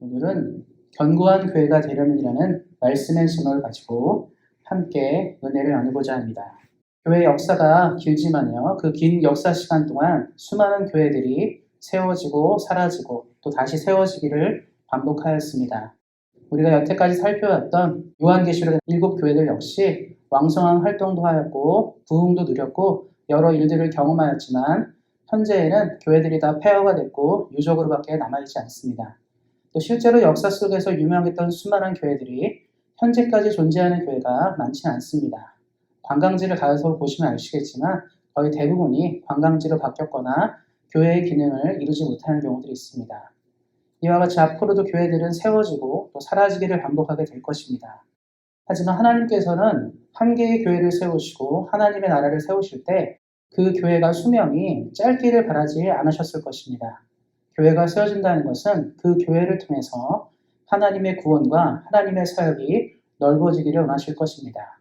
오늘은 견고한 교회가 되려면이라는 말씀의 제목을 가지고 함께 은혜를 나누고자 합니다. 교회 역사가 길지만요. 그 긴 역사 시간 동안 수많은 교회들이 세워지고 사라지고 또 다시 세워지기를 반복하였습니다. 우리가 여태까지 살펴왔던 요한계시록 7교회들 역시 왕성한 활동도 하였고 부흥도 누렸고 여러 일들을 경험하였지만 현재에는 교회들이 다 폐허가 됐고 유적으로밖에 남아있지 않습니다. 또 실제로 역사 속에서 유명했던 수많은 교회들이 현재까지 존재하는 교회가 많지는 않습니다. 관광지를 가서 보시면 아시겠지만 거의 대부분이 관광지로 바뀌었거나 교회의 기능을 이루지 못하는 경우들이 있습니다. 이와 같이 앞으로도 교회들은 세워지고 또 사라지기를 반복하게 될 것입니다. 하지만 하나님께서는 한 개의 교회를 세우시고 하나님의 나라를 세우실 때 그 교회가 수명이 짧기를 바라지 않으셨을 것입니다. 교회가 세워진다는 것은 그 교회를 통해서 하나님의 구원과 하나님의 사역이 넓어지기를 원하실 것입니다.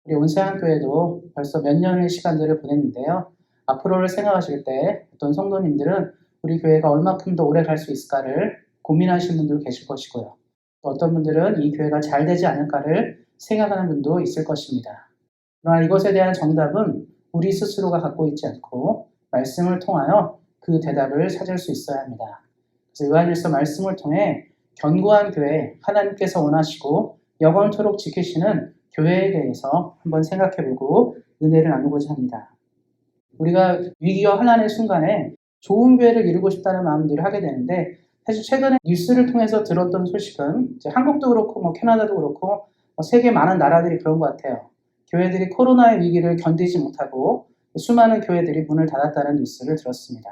우리 온세한교회도 벌써 몇 년의 시간들을 보냈는데요. 앞으로를 생각하실 때 어떤 성도님들은 우리 교회가 얼마큼 더 오래 갈 수 있을까를 고민하시는 분들 계실 것이고요. 또 어떤 분들은 이 교회가 잘 되지 않을까를 생각하는 분도 있을 것입니다. 그러나 이것에 대한 정답은 우리 스스로가 갖고 있지 않고 말씀을 통하여 그 대답을 찾을 수 있어야 합니다. 그래서 요한일서 말씀을 통해 견고한 교회, 하나님께서 원하시고 영원토록 지키시는 교회에 대해서 한번 생각해보고 은혜를 나누고자 합니다. 우리가 위기와 환난의 순간에 좋은 교회를 이루고 싶다는 마음들을 하게 되는데 사실 최근에 뉴스를 통해서 들었던 소식은 이제 한국도 그렇고 캐나다도 그렇고 세계 많은 나라들이 그런 것 같아요. 교회들이 코로나의 위기를 견디지 못하고 수많은 교회들이 문을 닫았다는 뉴스를 들었습니다.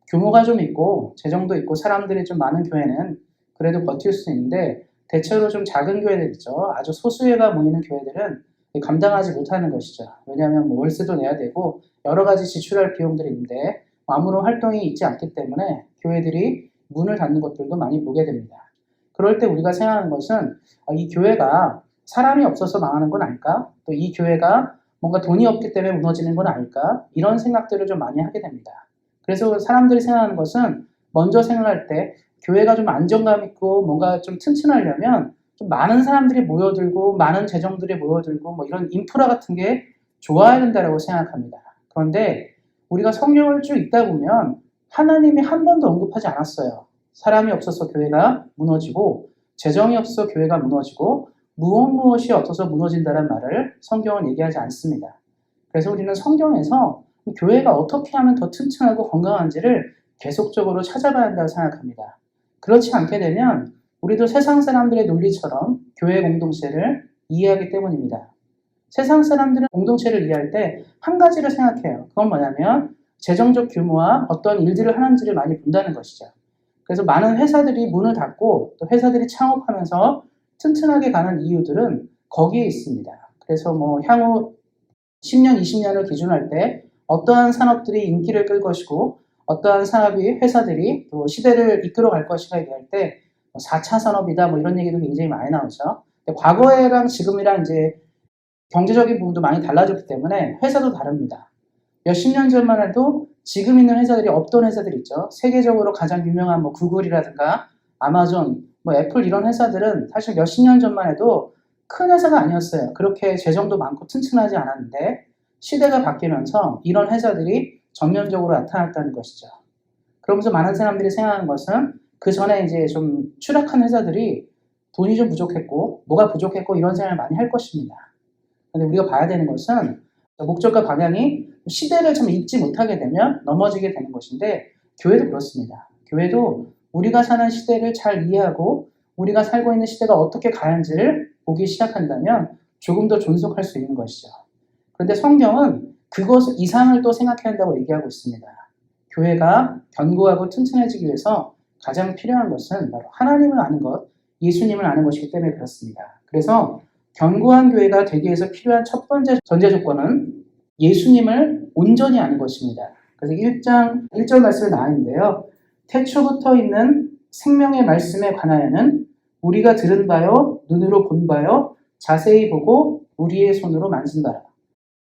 규모가 좀 있고 재정도 있고 사람들이 좀 많은 교회는 그래도 버틸 수 있는데 대체로 좀 작은 교회들 있죠. 아주 소수회가 모이는 교회들은 감당하지 못하는 것이죠. 왜냐하면 월세도 내야 되고 여러 가지 지출할 비용들이 있는데 아무런 활동이 있지 않기 때문에 교회들이 문을 닫는 것들도 많이 보게 됩니다. 그럴 때 우리가 생각하는 것은 이 교회가 사람이 없어서 망하는 건 아닐까? 또 이 교회가 뭔가 돈이 없기 때문에 무너지는 건 아닐까? 이런 생각들을 좀 많이 하게 됩니다. 그래서 사람들이 생각하는 것은 먼저 생각할 때 교회가 좀 안정감 있고 뭔가 좀 튼튼하려면 좀 많은 사람들이 모여들고 많은 재정들이 모여들고 이런 인프라 같은 게 좋아야 된다고 생각합니다. 그런데 우리가 성경을 쭉 읽다 보면 하나님이 한 번도 언급하지 않았어요. 사람이 없어서 교회가 무너지고 재정이 없어서 교회가 무너지고 무엇이 없어서 무너진다는 말을 성경은 얘기하지 않습니다. 그래서 우리는 성경에서 교회가 어떻게 하면 더 튼튼하고 건강한지를 계속적으로 찾아봐야 한다고 생각합니다. 그렇지 않게 되면 우리도 세상 사람들의 논리처럼 교회 공동체를 이해하기 때문입니다. 세상 사람들은 공동체를 이해할 때 한 가지를 생각해요. 그건 뭐냐면 재정적 규모와 어떤 일들을 하는지를 많이 본다는 것이죠. 그래서 많은 회사들이 문을 닫고 또 회사들이 창업하면서 튼튼하게 가는 이유들은 거기에 있습니다. 그래서 향후 10년, 20년을 기준할 때 어떠한 산업들이 인기를 끌 것이고 어떠한 산업이 회사들이 또 시대를 이끌어 갈 것인가 얘기할 때 4차 산업이다 이런 얘기도 굉장히 많이 나오죠. 과거랑 지금이랑 이제 경제적인 부분도 많이 달라졌기 때문에 회사도 다릅니다. 몇십 년 전만 해도 지금 있는 회사들이 없던 회사들 있죠. 세계적으로 가장 유명한 구글이라든가 아마존, 애플 이런 회사들은 사실 몇십 년 전만 해도 큰 회사가 아니었어요. 그렇게 재정도 많고 튼튼하지 않았는데 시대가 바뀌면서 이런 회사들이 전면적으로 나타났다는 것이죠. 그러면서 많은 사람들이 생각하는 것은 그 전에 이제 좀 추락한 회사들이 돈이 좀 부족했고 뭐가 부족했고 이런 생각을 많이 할 것입니다. 그런데 우리가 봐야 되는 것은 목적과 방향이 시대를 좀 읽지 못하게 되면 넘어지게 되는 것인데 교회도 그렇습니다. 교회도 우리가 사는 시대를 잘 이해하고 우리가 살고 있는 시대가 어떻게 가는지를 보기 시작한다면 조금 더 존속할 수 있는 것이죠. 그런데 성경은 그것 이상을 또 생각해야 한다고 얘기하고 있습니다. 교회가 견고하고 튼튼해지기 위해서 가장 필요한 것은 바로 하나님을 아는 것, 예수님을 아는 것이기 때문에 그렇습니다. 그래서 견고한 교회가 되기 위해서 필요한 첫 번째 전제 조건은 예수님을 온전히 아는 것입니다. 그래서 1장 1절 말씀에 나와 있는데요. 태초부터 있는 생명의 말씀에 관하여는 우리가 들은 바요, 눈으로 본 바요, 자세히 보고 우리의 손으로 만진 바라.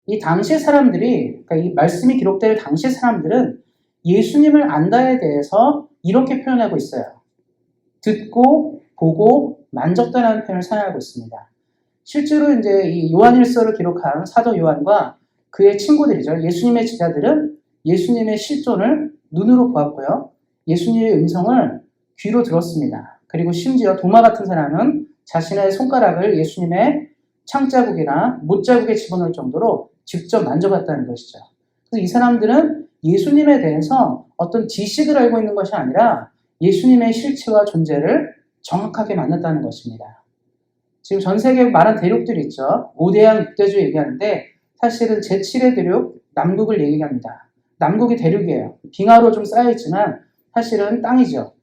이 당시 사람들이, 그러니까 이 말씀이 기록될 당시 사람들은 예수님을 안다에 대해서 이렇게 표현하고 있어요. 듣고 보고 만졌다라는 표현을 사용하고 있습니다. 실제로 이제 이 요한일서를 기록한 사도 요한과 그의 친구들이죠. 예수님의 제자들은 예수님의 실존을 눈으로 보았고요. 예수님의 음성을 귀로 들었습니다. 그리고 심지어 도마 같은 사람은 자신의 손가락을 예수님의 창자국이나 못자국에 집어넣을 정도로 직접 만져봤다는 것이죠. 그래서 이 사람들은 예수님에 대해서 어떤 지식을 알고 있는 것이 아니라 예수님의 실체와 존재를 정확하게 만났다는 것입니다. 지금 전 세계에 많은 대륙들이 있죠. 5대양 6대주 얘기하는데 사실은 제7의 대륙 남극을 얘기합니다. 남극이 대륙이에요. 빙하로 좀 쌓여있지만 사실은 땅이죠.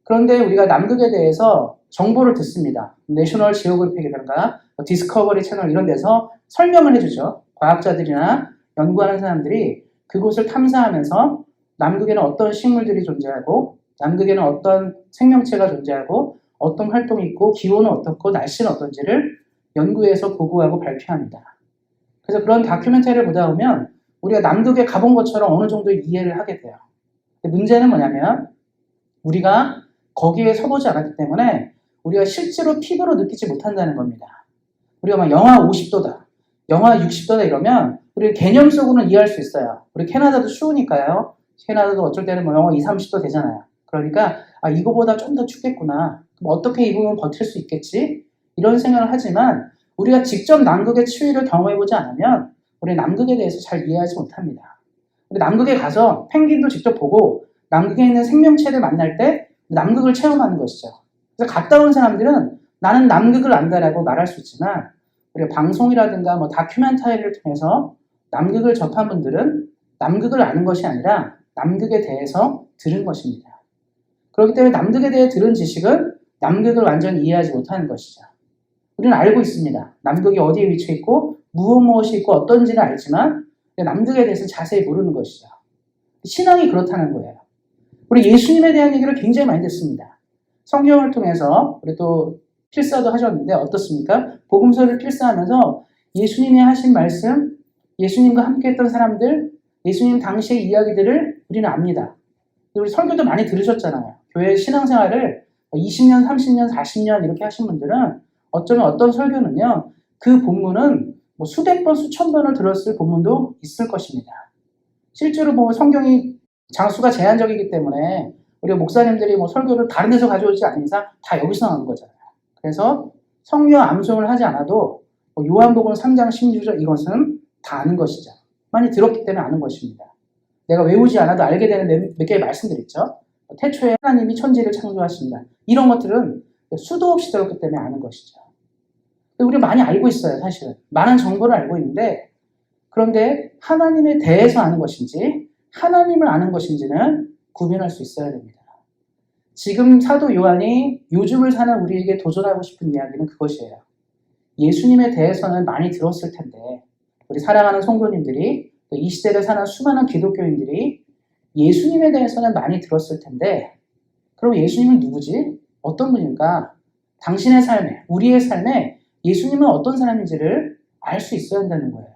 그런데 우리가 남극에 대해서 정보를 듣습니다. 내셔널 지오그래픽이라든가 디스커버리 채널 이런 데서 설명을 해주죠. 과학자들이나 연구하는 사람들이 그곳을 탐사하면서 남극에는 어떤 식물들이 존재하고 남극에는 어떤 생명체가 존재하고 어떤 활동이 있고 기온은 어떻고 날씨는 어떤지를 연구해서 보고하고 발표합니다. 그래서 그런 다큐멘터리를 보다 보면 우리가 남극에 가본 것처럼 어느 정도 이해를 하게 돼요. 근데 문제는 뭐냐면 우리가 거기에 서보지 않았기 때문에 우리가 실제로 피부로 느끼지 못한다는 겁니다. 우리가 막 영하 50도다, 영하 60도다 이러면 우리 개념 속으로는 이해할 수 있어요. 우리 캐나다도 추우니까요. 캐나다도 어쩔 때는 뭐 영하 20, 30도 되잖아요. 그러니까 이거보다 좀 더 춥겠구나. 그럼 어떻게 입으면 버틸 수 있겠지? 이런 생각을 하지만 우리가 직접 남극의 추위를 경험해보지 않으면 우리 남극에 대해서 잘 이해하지 못합니다. 우리 남극에 가서 펭귄도 직접 보고 남극에 있는 생명체를 만날 때 남극을 체험하는 것이죠. 그래서 갔다 온 사람들은 나는 남극을 안다라고 말할 수 있지만 우리가 방송이라든가 뭐 다큐멘터리를 통해서 남극을 접한 분들은 남극을 아는 것이 아니라 남극에 대해서 들은 것입니다. 그렇기 때문에 남극에 대해 들은 지식은 남극을 완전히 이해하지 못하는 것이죠. 우리는 알고 있습니다. 남극이 어디에 위치해 있고 무엇이 있고 어떤지는 알지만 남극에 대해서 자세히 모르는 것이죠. 신앙이 그렇다는 거예요. 우리 예수님에 대한 얘기를 굉장히 많이 듣습니다. 성경을 통해서 우리 또 필사도 하셨는데 어떻습니까? 복음서를 필사하면서 예수님이 하신 말씀, 예수님과 함께 했던 사람들, 예수님 당시의 이야기들을 우리는 압니다. 우리 설교도 많이 들으셨잖아요. 교회 신앙생활을 20년, 30년, 40년 이렇게 하신 분들은 어쩌면 어떤 설교는요, 그 본문은 뭐 수백 번, 수천 번을 들었을 본문도 있을 것입니다. 실제로 뭐 성경이 장수가 제한적이기 때문에 우리 목사님들이 뭐 설교를 다른 데서 가져오지 않는 이상 다 여기서 나오는 거잖아요. 그래서 성경 암송을 하지 않아도 뭐 요한복음 3장 16절 이것은 다 아는 것이죠. 많이 들었기 때문에 아는 것입니다. 내가 외우지 않아도 알게 되는 몇 개의 말씀들 있죠. 태초에 하나님이 천지를 창조하십니다. 이런 것들은 수도 없이 들었기 때문에 아는 것이죠. 우리가 많이 알고 있어요, 사실은. 많은 정보를 알고 있는데 그런데 하나님에 대해서 아는 것인지 하나님을 아는 것인지는 구분할 수 있어야 됩니다. 지금 사도 요한이 요즘을 사는 우리에게 도전하고 싶은 이야기는 그것이에요. 예수님에 대해서는 많이 들었을 텐데 우리 사랑하는 성도님들이 또 이 시대를 사는 수많은 기독교인들이 예수님에 대해서는 많이 들었을 텐데 그럼 예수님은 누구지? 어떤 분인가? 당신의 삶에, 우리의 삶에 예수님은 어떤 사람인지를 알 수 있어야 한다는 거예요.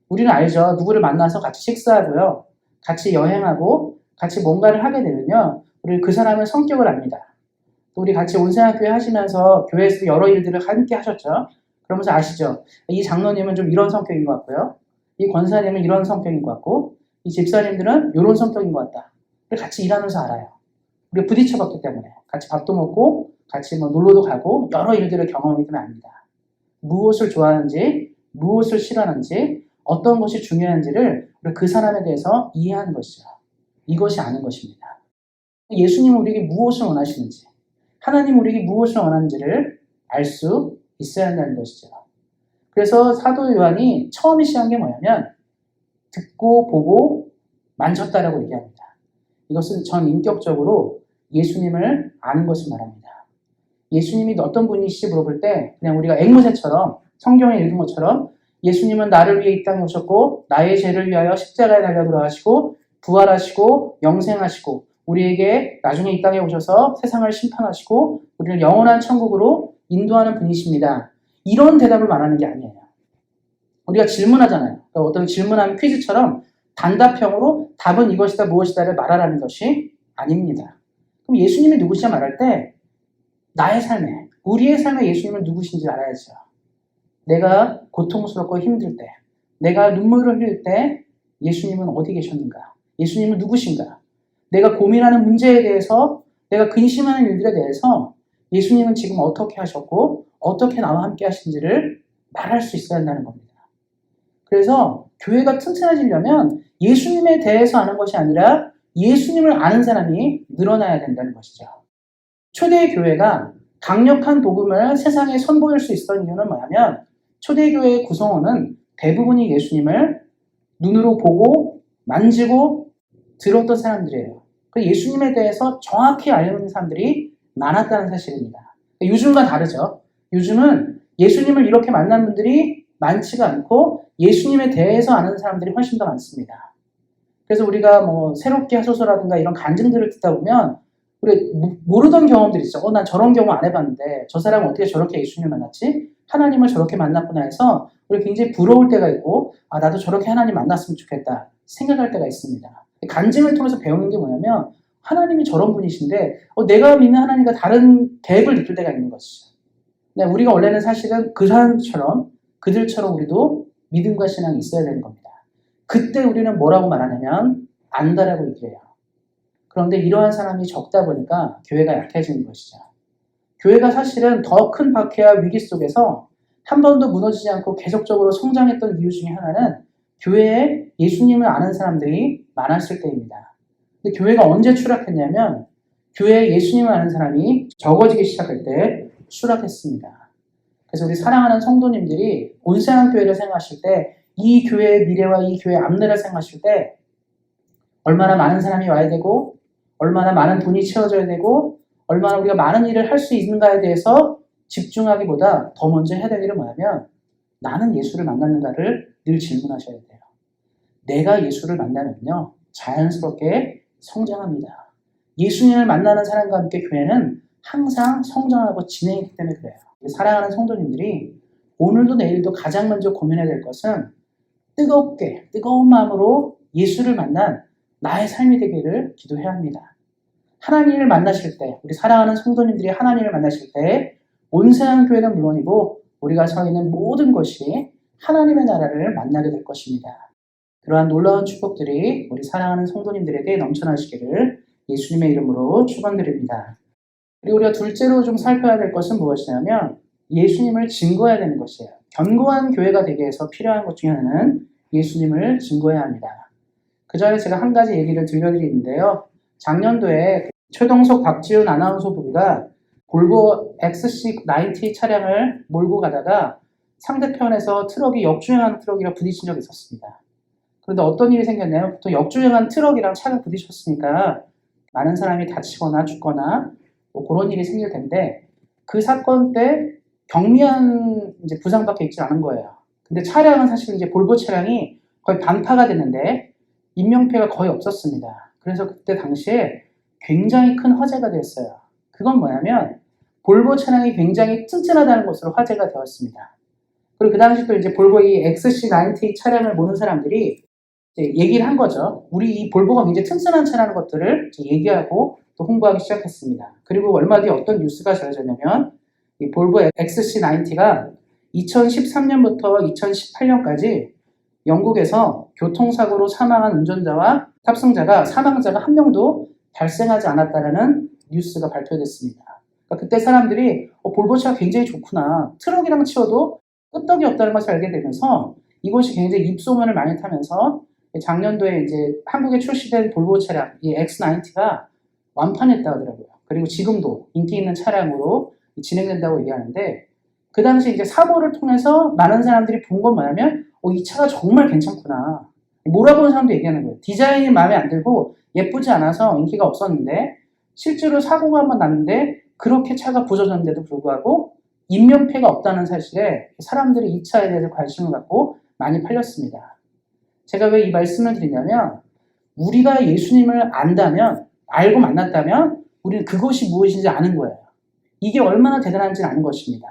우리는 알죠. 누구를 만나서 같이 식사하고요. 같이 여행하고 같이 뭔가를 하게 되면요. 우리 그 사람의 성격을 압니다. 또 우리 같이 온생학교회 하시면서 교회에서 여러 일들을 함께 하셨죠. 그러면서 아시죠? 이 장로님은 좀 이런 성격인 것 같고요. 이 권사님은 이런 성격인 것 같고 이 집사님들은 이런 성격인 것 같다. 우리 같이 일하면서 알아요. 우리가 부딪혀봤기 때문에 같이 밥도 먹고 같이 뭐 놀러도 가고 여러 일들을 경험하기 때문에 압니다. 무엇을 좋아하는지 무엇을 싫어하는지 어떤 것이 중요한지를 우리 그 사람에 대해서 이해하는 것이죠. 이것이 아는 것입니다. 예수님은 우리에게 무엇을 원하시는지 하나님 우리에게 무엇을 원하는지를 알 수 있어야 한다는 것이죠. 그래서 사도 요한이 처음에 시작한 게 뭐냐면 듣고 보고 만졌다라고 얘기합니다. 이것은 전 인격적으로 예수님을 아는 것을 말합니다. 예수님이 어떤 분이시지 물어볼 때 그냥 우리가 앵무새처럼 성경에 읽은 것처럼 예수님은 나를 위해 이 땅에 오셨고 나의 죄를 위하여 십자가에 달려 돌아가시고 부활하시고 영생하시고 우리에게 나중에 이 땅에 오셔서 세상을 심판하시고 우리를 영원한 천국으로 인도하는 분이십니다. 이런 대답을 말하는 게 아니에요. 우리가 질문하잖아요. 그러니까 어떤 질문하는 퀴즈처럼 단답형으로 답은 이것이다 무엇이다를 말하라는 것이 아닙니다. 그럼 예수님이 누구시냐 말할 때 나의 삶에, 우리의 삶에 예수님은 누구신지 알아야죠. 내가 고통스럽고 힘들 때, 내가 눈물을 흘릴 때 예수님은 어디 계셨는가? 예수님은 누구신가? 내가 고민하는 문제에 대해서, 내가 근심하는 일들에 대해서 예수님은 지금 어떻게 하셨고 어떻게 나와 함께 하신지를 말할 수 있어야 한다는 겁니다. 그래서 교회가 튼튼해지려면 예수님에 대해서 아는 것이 아니라 예수님을 아는 사람이 늘어나야 된다는 것이죠. 초대의 교회가 강력한 복음을 세상에 선보일 수 있었던 이유는 뭐냐면 초대교회의 구성원은 대부분이 예수님을 눈으로 보고 만지고 들었던 사람들이에요. 예수님에 대해서 정확히 알고 있는 사람들이 많았다는 사실입니다. 요즘과 다르죠. 요즘은 예수님을 이렇게 만난 분들이 많지가 않고 예수님에 대해서 아는 사람들이 훨씬 더 많습니다. 그래서 우리가 뭐 새롭게 하소서라든가 이런 간증들을 듣다 보면 우리 모르던 경험들이 있죠. 난 저런 경험 안 해봤는데 저 사람은 어떻게 저렇게 예수님을 만났지? 하나님을 저렇게 만났구나 해서 우리 굉장히 부러울 때가 있고 나도 저렇게 하나님 만났으면 좋겠다 생각할 때가 있습니다. 간증을 통해서 배우는 게 뭐냐면 하나님이 저런 분이신데 내가 믿는 하나님과 다른 갭을 느낄 때가 있는 것이죠. 우리가 원래는 사실은 그 사람처럼 그들처럼 우리도 믿음과 신앙이 있어야 되는 겁니다. 그때 우리는 뭐라고 말하냐면 안다라고 얘기해요. 그런데 이러한 사람이 적다 보니까 교회가 약해지는 것이죠. 교회가 사실은 더 큰 박해와 위기 속에서 한 번도 무너지지 않고 계속적으로 성장했던 이유 중에 하나는 교회에 예수님을 아는 사람들이 많았을 때입니다. 근데 교회가 언제 추락했냐면 교회에 예수님을 아는 사람이 적어지기 시작할 때 추락했습니다. 그래서 우리 사랑하는 성도님들이 온세한 교회를 생각하실 때 이 교회의 미래와 이 교회의 앞날을 생각하실 때 얼마나 많은 사람이 와야 되고 얼마나 많은 돈이 채워져야 되고 얼마나 우리가 많은 일을 할 수 있는가에 대해서 집중하기보다 더 먼저 해야 될 일은 뭐냐면 나는 예수를 만났는가를 늘 질문하셔야 돼요. 내가 예수를 만나면요 자연스럽게 성장합니다. 예수님을 만나는 사람과 함께 교회는 항상 성장하고 진행했기 때문에 그래요. 사랑하는 성도님들이 오늘도 내일도 가장 먼저 고민해야 될 것은 뜨거운 마음으로 예수를 만난 나의 삶이 되기를 기도해야 합니다. 하나님을 만나실 때, 우리 사랑하는 성도님들이 하나님을 만나실 때 온세한 교회는 물론이고 우리가 서 있는 모든 것이 하나님의 나라를 만나게 될 것입니다. 그러한 놀라운 축복들이 우리 사랑하는 성도님들에게 넘쳐나시기를 예수님의 이름으로 축원드립니다. 그리고 우리가 둘째로 좀 살펴야 될 것은 무엇이냐면 예수님을 증거해야 되는 것이에요. 견고한 교회가 되기 위해서 필요한 것 중에 하나는 예수님을 증거해야 합니다. 그 전에 제가 한 가지 얘기를 들려드리는데요. 작년도에 최동석 박지훈 아나운서 부부가 볼보 XC90 차량을 몰고 가다가 상대편에서 트럭이 역주행하는 트럭이랑 부딪힌 적이 있었습니다. 그런데 어떤 일이 생겼냐면 보통 역주행한 트럭이랑 차가 부딪혔으니까 많은 사람이 다치거나 죽거나 뭐 그런 일이 생길 텐데 그 사건 때 경미한 이제 부상밖에 있지 않은 거예요. 근데 차량은 사실 이제 볼보 차량이 거의 반파가 됐는데 인명피해가 거의 없었습니다. 그래서 그때 당시에 굉장히 큰 화제가 됐어요. 그건 뭐냐면 볼보 차량이 굉장히 튼튼하다는 것으로 화제가 되었습니다. 그리고 그 당시 또 이제 볼보 이 XC90 차량을 모는 사람들이 이제 얘기를 한 거죠. 우리 이 볼보가 굉장히 튼튼한 차라는 것들을 얘기하고 또 홍보하기 시작했습니다. 그리고 얼마 뒤에 어떤 뉴스가 전해졌냐면 이 볼보 XC90가 2013년부터 2018년까지 영국에서 교통사고로 사망한 운전자와 탑승자가 사망자가 한 명도 발생하지 않았다는 뉴스가 발표됐습니다. 그러니까 그때 사람들이 볼보차가 굉장히 좋구나. 트럭이랑 치워도 끄떡이 없다는 것을 알게 되면서 이것이 굉장히 입소문을 많이 타면서 작년도에 이제 한국에 출시된 볼보 차량 이 X90가 완판했다고 하더라고요. 그리고 지금도 인기 있는 차량으로 진행된다고 얘기하는데 그 당시 이제 사고를 통해서 많은 사람들이 본 건 뭐냐면 이 차가 정말 괜찮구나. 몰아보는 사람도 얘기하는 거예요. 디자인이 마음에 안 들고 예쁘지 않아서 인기가 없었는데 실제로 사고가 한번 났는데 그렇게 차가 부서졌는데도 불구하고 인명피해가 없다는 사실에 사람들이 이 차에 대해서 관심을 갖고 많이 팔렸습니다. 제가 왜 이 말씀을 드리냐면 우리가 예수님을 안다면 알고 만났다면 우리는 그것이 무엇인지 아는 거예요. 이게 얼마나 대단한지는 아는 것입니다.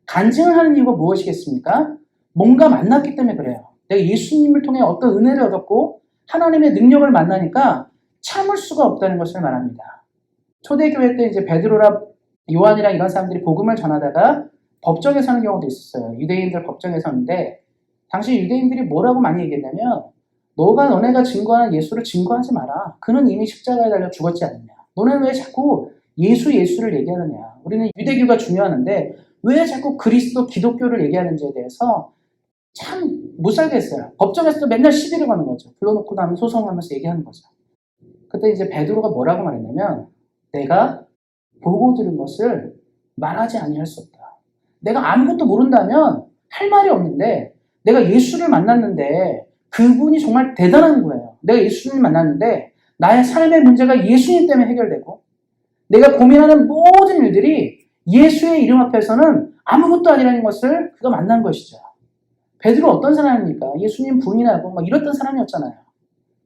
간증을 하는 이유가 무엇이겠습니까? 뭔가 만났기 때문에 그래요. 내가 예수님을 통해 어떤 은혜를 얻었고 하나님의 능력을 만나니까 참을 수가 없다는 것을 말합니다. 초대교회 때 이제 베드로라 요한이랑 이런 사람들이 복음을 전하다가 법정에 서는 경우도 있었어요. 유대인들 법정에 서는데 당시 유대인들이 뭐라고 많이 얘기했냐면 너네가 증거하는 예수를 증거하지 마라. 그는 이미 십자가에 달려 죽었지 않느냐. 너네는 왜 자꾸 예수를 얘기하느냐. 우리는 유대교가 중요하는데 왜 자꾸 그리스도 기독교를 얘기하는지에 대해서 참 못 살겠어요. 법정에서도 맨날 시비를 거는 거죠. 불러놓고 나면 소송하면서 얘기하는 거죠. 그때 이제 베드로가 뭐라고 말했냐면 내가 보고 들은 것을 말하지 아니할 수 없다. 내가 아무것도 모른다면 할 말이 없는데 내가 예수를 만났는데 그분이 정말 대단한 거예요. 내가 예수님을 만났는데 나의 삶의 문제가 예수님 때문에 해결되고 내가 고민하는 모든 일들이 예수의 이름 앞에서는 아무것도 아니라는 것을 그가 만난 것이죠. 베드로 어떤 사람입니까? 예수님 부인하고 막 이랬던 사람이었잖아요.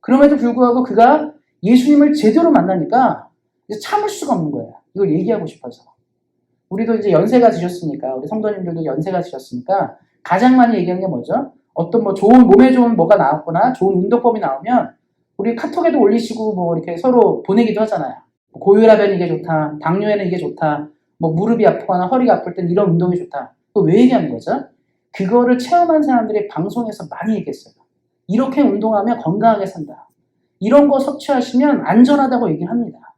그럼에도 불구하고 그가 예수님을 제대로 만나니까 이제 참을 수가 없는 거예요. 이걸 얘기하고 싶어서. 우리도 이제 연세가 지셨으니까, 우리 성도님들도 연세가 지셨으니까 가장 많이 얘기하는 게 뭐죠? 어떤 뭐 몸에 좋은 뭐가 나왔거나 좋은 운동법이 나오면 우리 카톡에도 올리시고 뭐 이렇게 서로 보내기도 하잖아요. 고혈압에는 이게 좋다, 당뇨에는 이게 좋다, 뭐 무릎이 아프거나 허리가 아플 땐 이런 운동이 좋다. 그거 왜 얘기하는 거죠? 그거를 체험한 사람들이 방송에서 많이 얘기했어요. 이렇게 운동하면 건강하게 산다. 이런 거 섭취하시면 안전하다고 얘기를 합니다.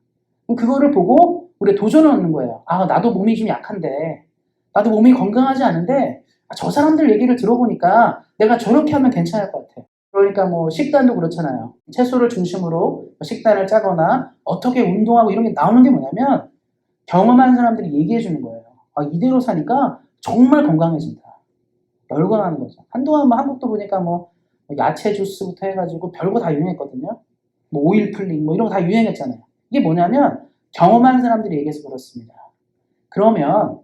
그거를 보고 우리 도전을 얻는 거예요. 아, 나도 몸이 좀 약한데, 나도 몸이 건강하지 않은데, 저 사람들 얘기를 들어보니까 내가 저렇게 하면 괜찮을 것 같아. 그러니까 뭐 식단도 그렇잖아요. 채소를 중심으로 식단을 짜거나 어떻게 운동하고 이런 게 나오는 게 뭐냐면 경험한 사람들이 얘기해 주는 거예요. 아, 이대로 사니까 정말 건강해진다. 열광하는 거죠. 한동안 뭐 한국도 보니까 뭐 야채 주스부터 해가지고 별거 다 유행했거든요. 뭐 오일 풀링 뭐 이런 거 다 유행했잖아요. 이게 뭐냐면 경험한 사람들이 얘기해서 그렇습니다. 그러면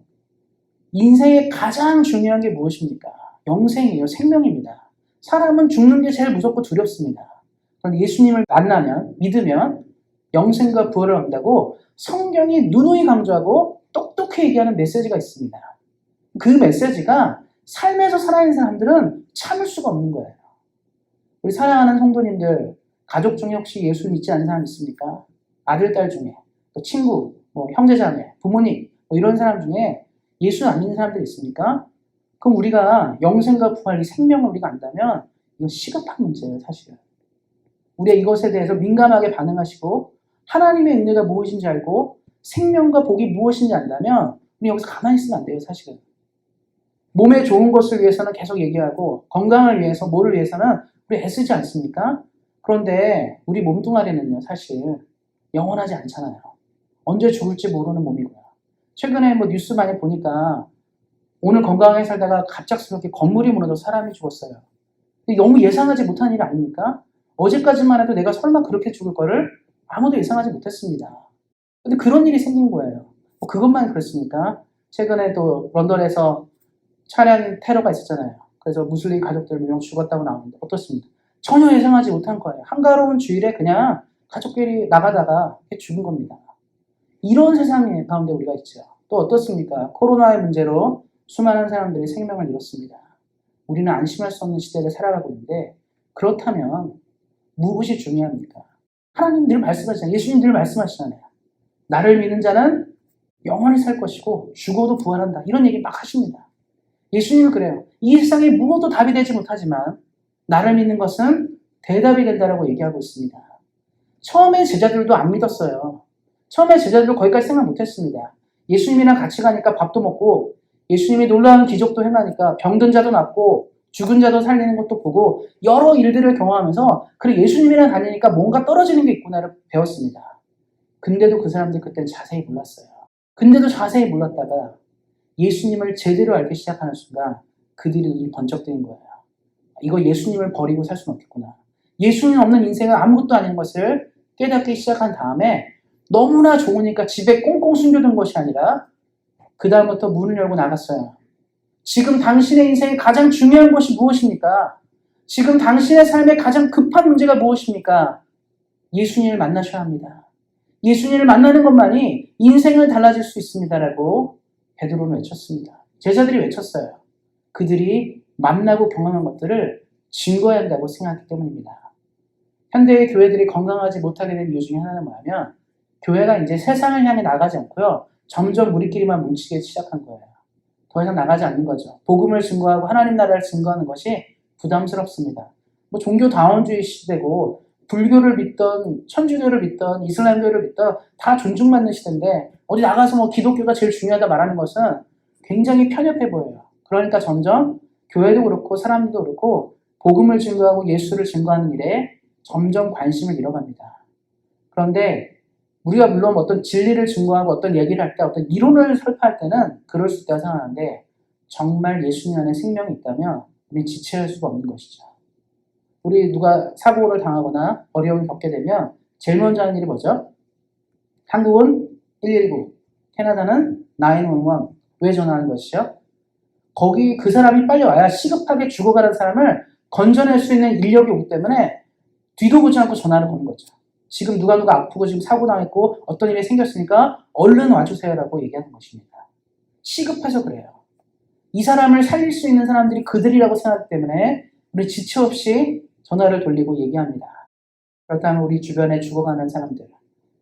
인생의 가장 중요한 게 무엇입니까? 영생이에요. 생명입니다. 사람은 죽는 게 제일 무섭고 두렵습니다. 그런데 예수님을 만나면, 믿으면 영생과 부활을 얻는다고 성경이 누누이 강조하고 똑똑히 얘기하는 메시지가 있습니다. 그 메시지가 삶에서 살아있는 사람들은 참을 수가 없는 거예요. 우리 사랑하는 성도님들, 가족 중에 혹시 예수 믿지 않는 사람 있습니까? 아들, 딸 중에, 또 친구, 뭐 형제자매, 부모님, 뭐 이런 사람 중에 예수 안 믿는 사람들 있습니까? 그럼 우리가 영생과 부활, 이 생명을 우리가 안다면 이건 시급한 문제예요, 사실은. 우리가 이것에 대해서 민감하게 반응하시고 하나님의 은혜가 무엇인지 알고 생명과 복이 무엇인지 안다면 우리 여기서 가만히 있으면 안 돼요, 사실은. 몸에 좋은 것을 위해서는 계속 얘기하고 건강을 위해서 뭐를 위해서는 우리 애쓰지 않습니까? 그런데 우리 몸뚱아리는요, 사실 영원하지 않잖아요. 언제 죽을지 모르는 몸이고요. 최근에 뭐 뉴스 많이 보니까 오늘 건강하게 살다가 갑작스럽게 건물이 무너져 사람이 죽었어요. 너무 예상하지 못한 일 아닙니까? 어제까지만 해도 내가 설마 그렇게 죽을 거를 아무도 예상하지 못했습니다. 근데 그런 일이 생긴 거예요. 뭐 그것만 그렇습니까? 최근에 또 런던에서 차량 테러가 있었잖아요. 그래서 무슬림 가족들 몇 명 죽었다고 나오는데 어떻습니까? 전혀 예상하지 못한 거예요. 한가로운 주일에 그냥 가족끼리 나가다가 죽은 겁니다. 이런 세상 가운데 우리가 있죠. 또 어떻습니까? 코로나의 문제로 수많은 사람들이 생명을 잃었습니다. 우리는 안심할 수 없는 시대를 살아가고 있는데 그렇다면 무엇이 중요합니까? 하나님 늘 말씀하시잖아요. 예수님 늘 말씀하시잖아요. 나를 믿는 자는 영원히 살 것이고 죽어도 부활한다. 이런 얘기 막 하십니다. 예수님은 그래요. 이 세상에 무엇도 답이 되지 못하지만 나를 믿는 것은 대답이 된다라고 얘기하고 있습니다. 처음에 제자들도 안 믿었어요. 처음에 제자들도 거기까지 생각 못했습니다. 예수님이랑 같이 가니까 밥도 먹고 예수님이 놀라운 기적도 행하니까 병든 자도 낫고 죽은 자도 살리는 것도 보고 여러 일들을 경험하면서 그래 예수님이랑 다니니까 뭔가 떨어지는 게 있구나를 배웠습니다. 근데도 그 사람들 그때는 자세히 몰랐어요. 근데도 자세히 몰랐다가 예수님을 제대로 알기 시작하는 순간 그들이 눈이 번쩍 뜨는 거예요. 이거 예수님을 버리고 살 수는 없겠구나. 예수님 없는 인생은 아무것도 아닌 것을 깨닫기 시작한 다음에 너무나 좋으니까 집에 꽁꽁 숨겨둔 것이 아니라 그 다음부터 문을 열고 나갔어요. 지금 당신의 인생에 가장 중요한 것이 무엇입니까? 지금 당신의 삶에 가장 급한 문제가 무엇입니까? 예수님을 만나셔야 합니다. 예수님을 만나는 것만이 인생을 달라질 수 있습니다라고 베드로는 외쳤습니다. 제자들이 외쳤어요. 그들이 만나고 경험한 것들을 증거해야 한다고 생각하기 때문입니다. 현대의 교회들이 건강하지 못하게 된 이유 중에 하나는 뭐냐면 교회가 이제 세상을 향해 나가지 않고요. 점점 우리끼리만 뭉치기 시작한 거예요. 더 이상 나가지 않는 거죠. 복음을 증거하고 하나님 나라를 증거하는 것이 부담스럽습니다. 뭐 종교 다원주의 시대고 불교를 믿던 천주교를 믿던 이슬람교를 믿던 다 존중받는 시대인데 어디 나가서 뭐 기독교가 제일 중요하다 말하는 것은 굉장히 편협해 보여요. 그러니까 점점 교회도 그렇고 사람들도 그렇고 복음을 증거하고 예수를 증거하는 일에 점점 관심을 잃어갑니다. 그런데 우리가 물론 어떤 진리를 증거하고 어떤 얘기를 할 때 어떤 이론을 설파할 때는 그럴 수 있다고 생각하는데 정말 예수님 안에 생명이 있다면 우리 지체할 수가 없는 것이죠. 우리 누가 사고를 당하거나 어려움을 겪게 되면 제일 먼저 하는 일이 뭐죠? 한국은 119, 캐나다는 911. 왜 전화하는 것이죠? 거기 그 사람이 빨리 와야 시급하게 죽어가는 사람을 건져낼 수 있는 인력이 오기 때문에 뒤도 보지 않고 전화를 거는 거죠. 지금 누가 아프고 지금 사고 당했고 어떤 일이 생겼으니까 얼른 와주세요라고 얘기하는 것입니다. 시급해서 그래요. 이 사람을 살릴 수 있는 사람들이 그들이라고 생각하기 때문에 우리 지체 없이 전화를 돌리고 얘기합니다. 그렇다면 우리 주변에 죽어가는 사람들,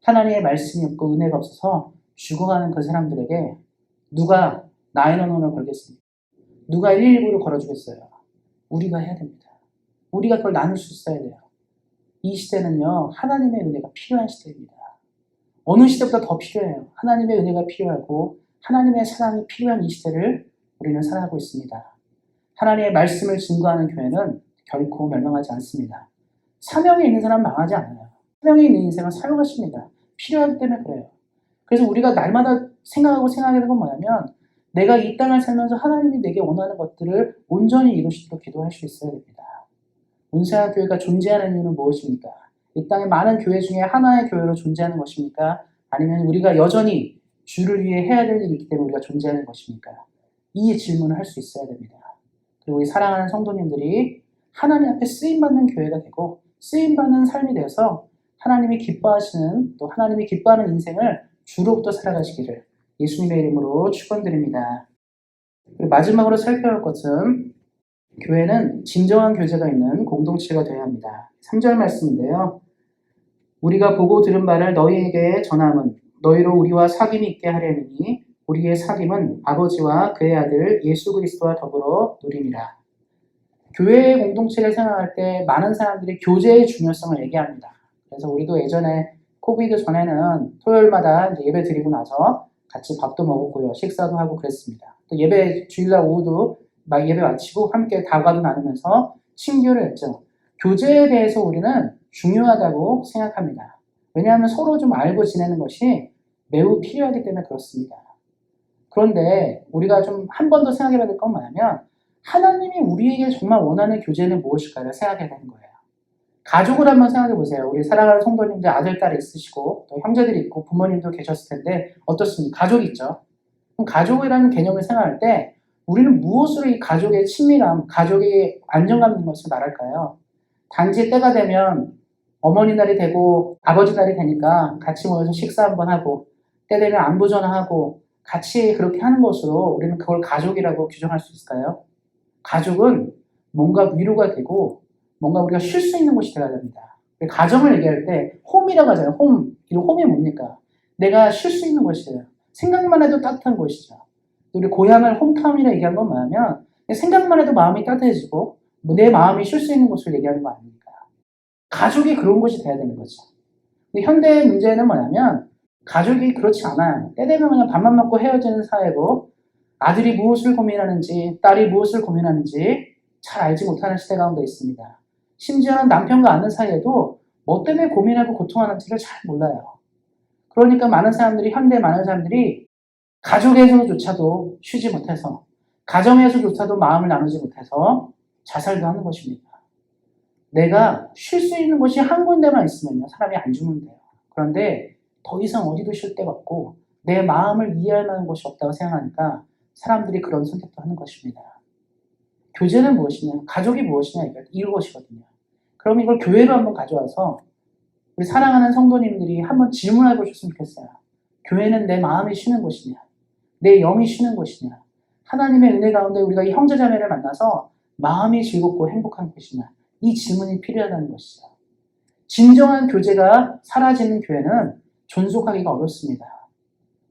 하나님의 말씀이 없고 은혜가 없어서 죽어가는 그 사람들에게 누가 911을 걸겠습니까? 누가 119를 걸어주겠어요? 우리가 해야 됩니다. 우리가 그걸 나눌 수 있어야 돼요. 이 시대는요, 하나님의 은혜가 필요한 시대입니다. 어느 시대보다 더 필요해요. 하나님의 은혜가 필요하고 하나님의 사랑이 필요한 이 시대를 우리는 살아가고 있습니다. 하나님의 말씀을 증거하는 교회는 결코 멸망하지 않습니다. 사명이 있는 사람은 망하지 않아요. 사명이 있는 인생은 사용하십니다. 필요하기 때문에 그래요. 그래서 우리가 날마다 생각하게 되는 건 뭐냐면 내가 이 땅을 살면서 하나님이 내게 원하는 것들을 온전히 이루시도록 기도할 수 있어야 됩니다. 온세아 교회가 존재하는 이유는 무엇입니까? 이 땅의 많은 교회 중에 하나의 교회로 존재하는 것입니까? 아니면 우리가 여전히 주를 위해 해야 될 일이 있기 때문에 우리가 존재하는 것입니까? 이 질문을 할 수 있어야 됩니다. 그리고 우리 사랑하는 성도님들이 하나님 앞에 쓰임받는 교회가 되고 쓰임받는 삶이 되어서 하나님이 기뻐하시는 또 하나님이 기뻐하는 인생을 주로부터 살아가시기를 예수님의 이름으로 축원드립니다. 그리고 마지막으로 살펴볼 것은 교회는 진정한 교제가 있는 공동체가 되어야 합니다. 3절 말씀인데요. 우리가 보고 들은 바를 너희에게 전함은 너희로 우리와 사귐이 있게 하려니 우리의 사귐은 아버지와 그의 아들 예수 그리스도와 더불어 누림이라. 교회의 공동체를 생각할 때 많은 사람들이 교제의 중요성을 얘기합니다. 그래서 우리도 예전에 코비드 전에는 토요일마다 이제 예배 드리고 나서 같이 밥도 먹었고요. 식사도 하고 그랬습니다. 또 예배 주일날 오후도 막 예배 마치고 함께 다과도 나누면서 친교를 했죠. 교제에 대해서 우리는 중요하다고 생각합니다. 왜냐하면 서로 좀 알고 지내는 것이 매우 필요하기 때문에 그렇습니다. 그런데 우리가 좀 한 번 더 생각해 봐야 될 건 뭐냐면 하나님이 우리에게 정말 원하는 교제는 무엇일까를 생각해야 되는 거예요. 가족을 한번 생각해 보세요. 우리 사랑하는 성도님들 아들, 딸이 있으시고 또 형제들이 있고 부모님도 계셨을 텐데 어떻습니까? 가족이 있죠. 그럼 가족이라는 개념을 생각할 때 우리는 무엇으로 이 가족의 친밀함, 가족의 안정감 있는 것을 말할까요? 단지 때가 되면 어머니 날이 되고 아버지 날이 되니까 같이 모여서 식사 한번 하고 때 되면 안부 전화하고 같이 그렇게 하는 것으로 우리는 그걸 가족이라고 규정할 수 있을까요? 가족은 뭔가 위로가 되고 뭔가 우리가 쉴 수 있는 곳이 되어야 됩니다. 가정을 얘기할 때 홈이라고 하잖아요. 홈. 이 홈이 뭡니까? 내가 쉴 수 있는 곳이에요. 생각만 해도 따뜻한 곳이죠. 우리 고향을 홈타운이라 얘기한 건 뭐냐면 생각만 해도 마음이 따뜻해지고 내 마음이 쉴 수 있는 곳을 얘기하는 거 아닙니까? 가족이 그런 곳이 돼야 되는 거죠. 근데 현대의 문제는 뭐냐면 가족이 그렇지 않아요. 때 되면 그냥 밥만 먹고 헤어지는 사회고 아들이 무엇을 고민하는지 딸이 무엇을 고민하는지 잘 알지 못하는 시대 가운데 있습니다. 심지어는 남편과 아는 사이에도 뭐 때문에 고민하고 고통하는지를 잘 몰라요. 그러니까 현대 많은 사람들이 가족에서조차도 쉬지 못해서 가정에서조차도 마음을 나누지 못해서 자살도 하는 것입니다. 내가 쉴 수 있는 곳이 한 군데만 있으면요 사람이 안 죽는데요. 그런데 더 이상 어디도 쉴 데가 없고 내 마음을 이해할 만한 곳이 없다고 생각하니까 사람들이 그런 선택도 하는 것입니다. 교제는 무엇이냐? 가족이 무엇이냐? 이것이거든요. 그럼 이걸 교회로 한번 가져와서 우리 사랑하는 성도님들이 한번 질문해 보셨으면 좋겠어요. 교회는 내 마음이 쉬는 곳이냐? 내 영이 쉬는 곳이냐? 하나님의 은혜 가운데 우리가 이 형제자매를 만나서 마음이 즐겁고 행복한 곳이냐? 이 질문이 필요하다는 것이죠. 진정한 교제가 사라지는 교회는 존속하기가 어렵습니다.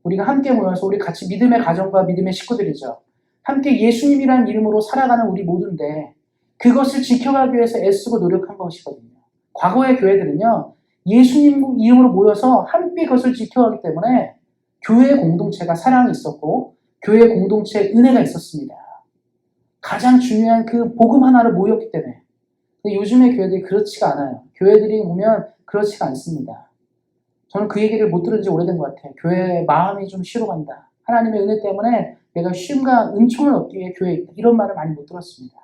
우리가 함께 모여서 우리 같이 믿음의 가정과 믿음의 식구들이죠. 함께 예수님이라는 이름으로 살아가는 우리 모두인데 그것을 지켜가기 위해서 애쓰고 노력한 것이거든요. 과거의 교회들은요. 예수님 이름으로 모여서 함께 그것을 지켜가기 때문에 교회 공동체가 사랑이 있었고 교회 공동체에 은혜가 있었습니다. 가장 중요한 그 복음 하나를 모였기 때문에. 근데 요즘의 교회들이 그렇지가 않아요. 교회들이 보면 그렇지가 않습니다. 저는 그 얘기를 못 들은 지 오래된 것 같아요. 교회 마음이 좀 쉬러간다. 하나님의 은혜 때문에 내가 쉼과 은총을 얻기 위해 교회에 있다. 이런 말을 많이 못 들었습니다.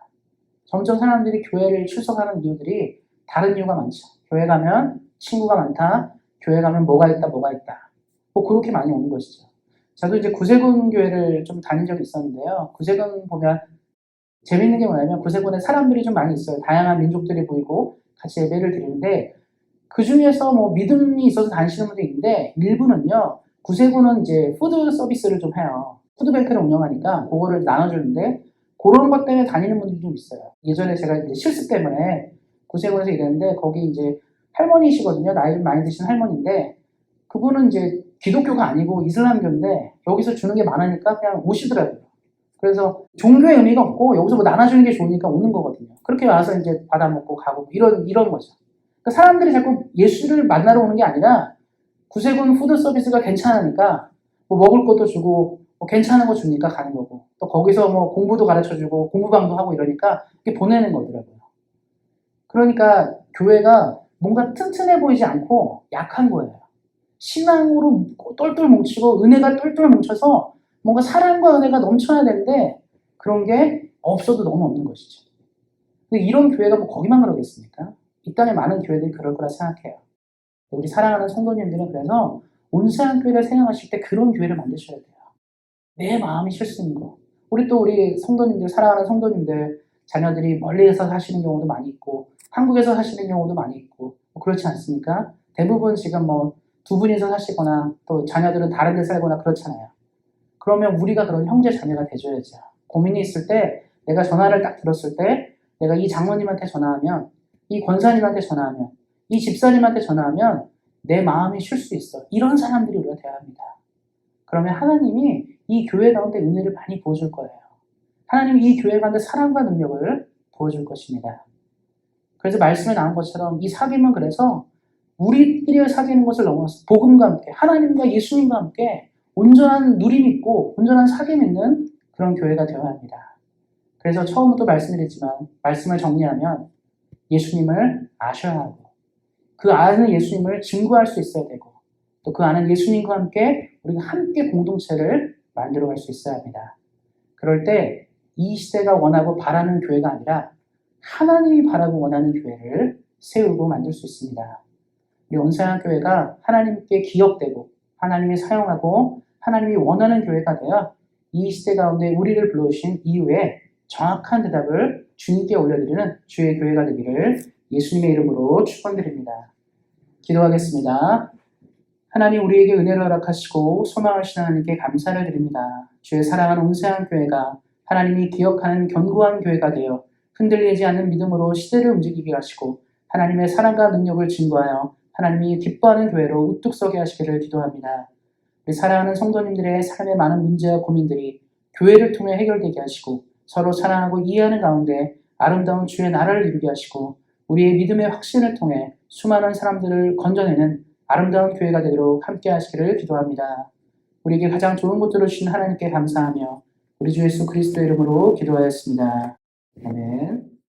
점점 사람들이 교회를 출석하는 이유들이 다른 이유가 많죠. 교회 가면 친구가 많다. 교회 가면 뭐가 있다. 뭐 그렇게 많이 오는 것이죠. 저도 이제 구세군 교회를 좀 다닌 적이 있었는데요. 구세군 보면 재밌는 게 뭐냐면 구세군에 사람들이 좀 많이 있어요. 다양한 민족들이 보이고 같이 예배를 드리는데 그 중에서 뭐 믿음이 있어서 다니시는 분도 있는데 일부는요. 구세군은 이제 푸드 서비스를 좀 해요. 푸드뱅크를 운영하니까 그거를 나눠주는데 그런 것 때문에 다니는 분들이 좀 있어요. 예전에 제가 이제 실습 때문에 구세군에서 일했는데 거기 이제 할머니시거든요. 나이 좀 많이 드신 할머니인데 그분은 이제 기독교가 아니고 이슬람교인데 여기서 주는 게 많으니까 그냥 오시더라고요. 그래서 종교의 의미가 없고 여기서 뭐 나눠주는 게 좋으니까 오는 거거든요. 그렇게 와서 이제 받아먹고 가고 이런 거죠. 그러니까 사람들이 자꾸 예수를 만나러 오는 게 아니라 구세군 푸드 서비스가 괜찮으니까 뭐 먹을 것도 주고 뭐 괜찮은 거 주니까 가는 거고 또 거기서 뭐 공부도 가르쳐주고 공부방도 하고 이러니까 이렇게 보내는 거더라고요. 그러니까 교회가 뭔가 튼튼해 보이지 않고 약한 거예요. 신앙으로 똘똘 뭉치고 은혜가 똘똘 뭉쳐서 뭔가 사랑과 은혜가 넘쳐야 되는데 그런 게 없어도 너무 없는 것이죠. 근데 이런 교회가 뭐 거기만 그러겠습니까? 이 땅에 많은 교회들이 그럴 거라 생각해요. 우리 사랑하는 성도님들은 그래서 온세한 교회를 생각하실 때 그런 교회를 만드셔야 돼요. 내 마음이 쉴 수 있는 거. 우리 성도님들, 사랑하는 성도님들, 자녀들이 멀리서 사시는 경우도 많이 있고 한국에서 사시는 경우도 많이 있고 뭐 그렇지 않습니까? 대부분 지금 뭐 두 분이서 사시거나 또 자녀들은 다른 데 살거나 그렇잖아요. 그러면 우리가 그런 형제 자매가 돼줘야죠. 고민이 있을 때 내가 전화를 딱 들었을 때 내가 이 장로님한테 전화하면 이 권사님한테 전화하면 이 집사님한테 전화하면 내 마음이 쉴 수 있어. 이런 사람들이 우리가 돼야 합니다. 그러면 하나님이 이 교회 가운데 은혜를 많이 부어줄 거예요. 하나님이 이 교회 가운데 사랑과 능력을 부어줄 것입니다. 그래서 말씀에 나온 것처럼 이 사귐은 그래서 우리끼리 사귀는 것을 넘어서 복음과 함께 하나님과 예수님과 함께 온전한 누림 있고 온전한 사귐 있는 그런 교회가 되어야 합니다. 그래서 처음부터 말씀드렸지만 말씀을 정리하면 예수님을 아셔야 하고 그 아는 예수님을 증거할 수 있어야 되고 또 그 아는 예수님과 함께 우리가 함께 공동체를 만들어갈 수 있어야 합니다. 그럴 때 이 시대가 원하고 바라는 교회가 아니라 하나님이 바라고 원하는 교회를 세우고 만들 수 있습니다. 우리 온세한 교회가 하나님께 기억되고 하나님이 사용하고 하나님이 원하는 교회가 되어 이 시대 가운데 우리를 불러오신 이후에 정확한 대답을 주님께 올려드리는 주의 교회가 되기를 예수님의 이름으로 축원드립니다. 기도하겠습니다. 하나님 우리에게 은혜를 허락하시고 소망하시는 하나님께 감사를 드립니다. 주의 사랑하는 온세한 교회가 하나님이 기억하는 견고한 교회가 되어 흔들리지 않는 믿음으로 시대를 움직이게 하시고 하나님의 사랑과 능력을 증거하여 하나님이 기뻐하는 교회로 우뚝 서게 하시기를 기도합니다. 우리 사랑하는 성도님들의 삶의 많은 문제와 고민들이 교회를 통해 해결되게 하시고 서로 사랑하고 이해하는 가운데 아름다운 주의 나라를 이루게 하시고 우리의 믿음의 확신을 통해 수많은 사람들을 건져내는 아름다운 교회가 되도록 함께 하시기를 기도합니다. 우리에게 가장 좋은 것들을 주신 하나님께 감사하며 우리 주 예수 그리스도의 이름으로 기도하였습니다. 아멘.